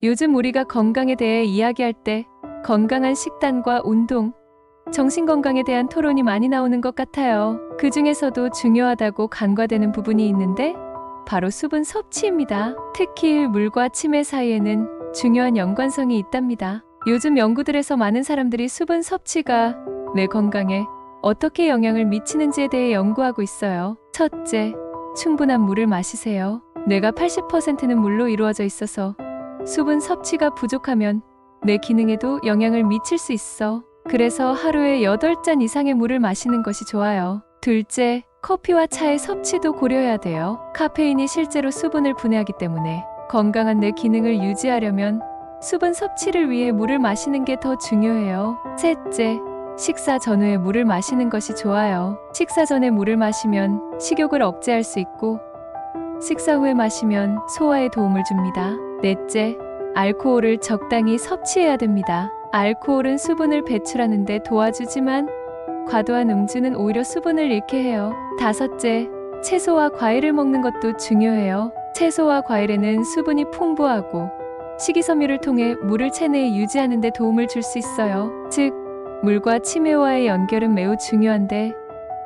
요즘 우리가 건강에 대해 이야기할 때 건강한 식단과 운동, 정신건강에 대한 토론이 많이 나오는 것 같아요. 그 중에서도 중요하다고 간과되는 부분이 있는데 바로 수분 섭취입니다. 특히 물과 치매 사이에는 중요한 연관성이 있답니다. 요즘 연구들에서 많은 사람들이 수분 섭취가 뇌 건강에 어떻게 영향을 미치는지에 대해 연구하고 있어요. 첫째, 충분한 물을 마시세요. 뇌가 80%는 물로 이루어져 있어서 수분 섭취가 부족하면 뇌 기능에도 영향을 미칠 수 있어. 그래서 하루에 8잔 이상의 물을 마시는 것이 좋아요. 둘째, 커피와 차의 섭취도 고려해야 돼요. 카페인이 실제로 수분을 분해하기 때문에 건강한 뇌 기능을 유지하려면 수분 섭취를 위해 물을 마시는 게 더 중요해요. 셋째, 식사 전후에 물을 마시는 것이 좋아요. 식사 전에 물을 마시면 식욕을 억제할 수 있고 식사 후에 마시면 소화에 도움을 줍니다. 넷째, 알코올을 적당히 섭취해야 됩니다. 알코올은 수분을 배출하는 데 도와주지만 과도한 음주는 오히려 수분을 잃게 해요. 다섯째, 채소와 과일을 먹는 것도 중요해요. 채소와 과일에는 수분이 풍부하고 식이섬유를 통해 물을 체내에 유지하는 데 도움을 줄 수 있어요. 즉, 물과 치매와의 연결은 매우 중요한데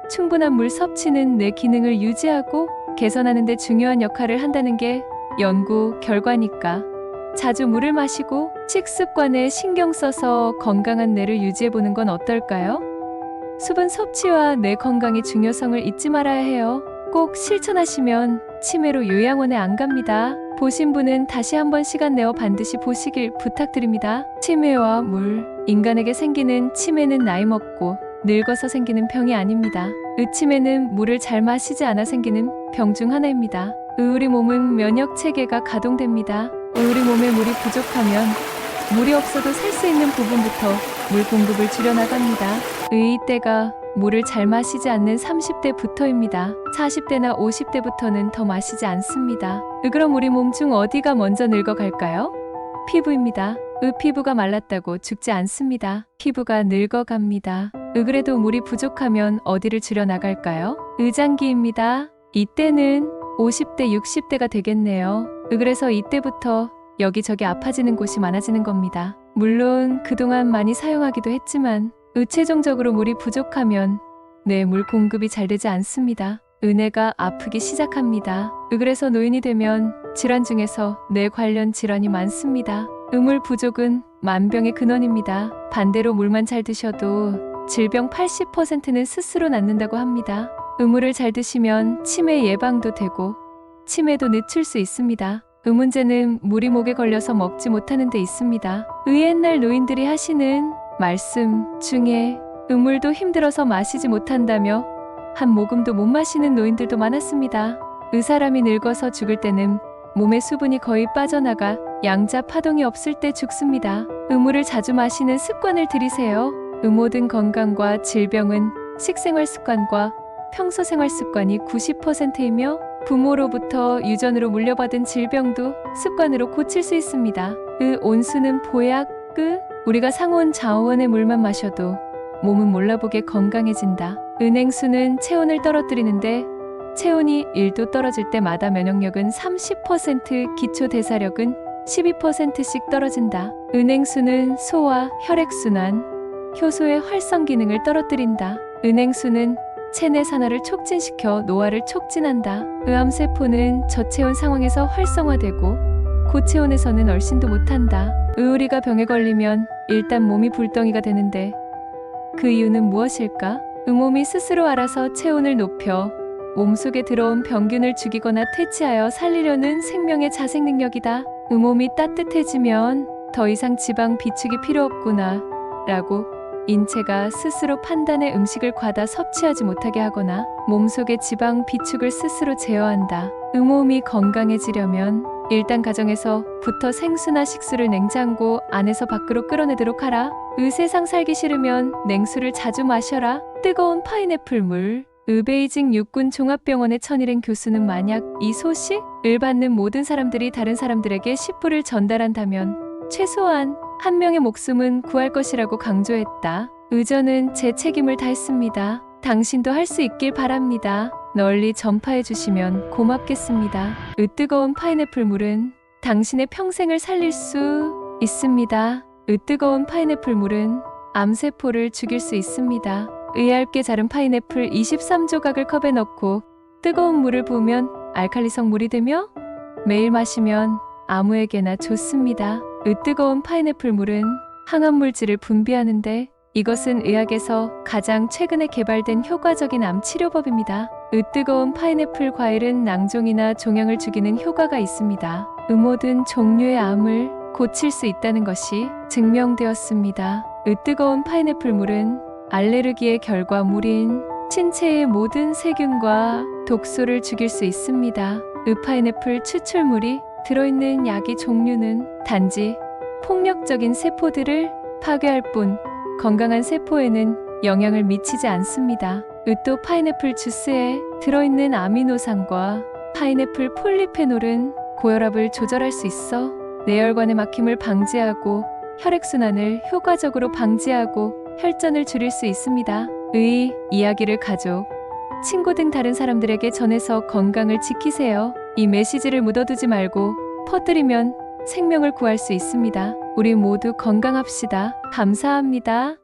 충분한 물 섭취는 뇌 기능을 유지하고 개선하는 데 중요한 역할을 한다는 게 연구 결과니까 자주 물을 마시고 식습관에 신경 써서 건강한 뇌를 유지해보는 건 어떨까요? 수분 섭취와 뇌 건강의 중요성을 잊지 말아야 해요. 꼭 실천하시면 치매로 요양원에 안 갑니다. 보신 분은 다시 한번 시간 내어 반드시 보시길 부탁드립니다. 치매와 물. 인간에게 생기는 치매는 나이 먹고 늙어서 생기는 병이 아닙니다. 치매는 물을 잘 마시지 않아 생기는 병 중 하나입니다. 우리 몸은 면역 체계가 가동됩니다. 우리 몸에 물이 부족하면 물이 없어도 살 수 있는 부분부터 물 공급을 줄여나갑니다. 이때가 물을 잘 마시지 않는 30대부터입니다. 40대나 50대부터는 더 마시지 않습니다. 그럼 우리 몸 중 어디가 먼저 늙어갈까요? 피부입니다. 피부가 말랐다고 죽지 않습니다. 피부가 늙어갑니다. 그래도 물이 부족하면 어디를 줄여나갈까요? 장기입니다. 이때는 50대, 60대가 되겠네요. 그래서 이때부터 여기저기 아파지는 곳이 많아지는 겁니다. 물론 그동안 많이 사용하기도 했지만 최종적으로 물이 부족하면 뇌 물 공급이 잘 되지 않습니다. 뇌가 아프기 시작합니다. 그래서 노인이 되면 질환 중에서 뇌 관련 질환이 많습니다. 물 부족은 만병의 근원입니다. 반대로 물만 잘 드셔도 질병 80%는 스스로 낫는다고 합니다. 물을 잘 드시면 치매 예방도 되고 치매도 늦출 수 있습니다. 문제는 물이 목에 걸려서 먹지 못하는 데 있습니다. 옛날 노인들이 하시는 말씀 중에 물도 힘들어서 마시지 못한다며 한 모금도 못 마시는 노인들도 많았습니다. 사람이 늙어서 죽을 때는 몸의 수분이 거의 빠져나가 양자 파동이 없을 때 죽습니다. 물을 자주 마시는 습관을 들이세요. 모든 건강과 질병은 식생활 습관과 평소 생활 습관이 90%이며 부모로부터 유전으로 물려받은 질병도 습관으로 고칠 수 있습니다. 온수는 보약, 우리가 상온 저온의 물만 마셔도 몸은 몰라보게 건강해진다. 냉수는 체온을 떨어뜨리는데 체온이 1도 떨어질 때마다 면역력은 30%, 기초대사력은 12%씩 떨어진다. 냉수는 소화, 혈액순환, 효소의 활성 기능을 떨어뜨린다. 냉수는 체내 산화를 촉진시켜 노화를 촉진한다. 암세포는 저체온 상황에서 활성화되고 고체온에서는 얼씬도 못한다. 우리가 병에 걸리면 일단 몸이 불덩이가 되는데 그 이유는 무엇일까? 몸이 스스로 알아서 체온을 높여 몸속에 들어온 병균을 죽이거나 퇴치하여 살리려는 생명의 자생 능력이다. 몸이 따뜻해지면 더 이상 지방 비축이 필요 없구나 라고 인체가 스스로 판단해 음식을 과다 섭취하지 못하게 하거나 몸속의 지방 비축을 스스로 제어한다. 몸이 건강해지려면 일단 가정에서부터 생수나 식수를 냉장고 안에서 밖으로 끌어내도록 하라. 세상 살기 싫으면 냉수를 자주 마셔라. 뜨거운 파인애플 물. 베이징 육군 종합병원의 천일행 교수는 만약 이 소식을 받는 모든 사람들이 다른 사람들에게 10불을 전달한다면 최소한 한 명의 목숨은 구할 것이라고 강조했다. 저는 제 책임을 다했습니다. 당신도 할 수 있길 바랍니다. 널리 전파해 주시면 고맙겠습니다. 뜨거운 파인애플 물은 당신의 평생을 살릴 수 있습니다. 뜨거운 파인애플 물은 암세포를 죽일 수 있습니다. 얇게 자른 파인애플 23조각을 컵에 넣고 뜨거운 물을 부으면 알칼리성 물이 되며 매일 마시면 아무에게나 좋습니다. 뜨거운 파인애플 물은 항암 물질을 분비하는데 이것은 의학에서 가장 최근에 개발된 효과적인 암 치료법입니다. 뜨거운 파인애플 과일은 낭종이나 종양을 죽이는 효과가 있습니다. 모든 종류의 암을 고칠 수 있다는 것이 증명되었습니다. 뜨거운 파인애플 물은 알레르기의 결과물인 신체의 모든 세균과 독소를 죽일 수 있습니다. 파인애플 추출물이 들어있는 약의 종류는 단지 폭력적인 세포들을 파괴할 뿐 건강한 세포에는 영향을 미치지 않습니다. 또 파인애플 주스에 들어있는 아미노산과 파인애플 폴리페놀은 고혈압을 조절할 수 있어 뇌혈관의 막힘을 방지하고 혈액순환을 효과적으로 방지하고 혈전을 줄일 수 있습니다. 의 이야기를 가족, 친구 등 다른 사람들에게 전해서 건강을 지키세요. 이 메시지를 묻어두지 말고 퍼뜨리면 생명을 구할 수 있습니다. 우리 모두 건강합시다. 감사합니다.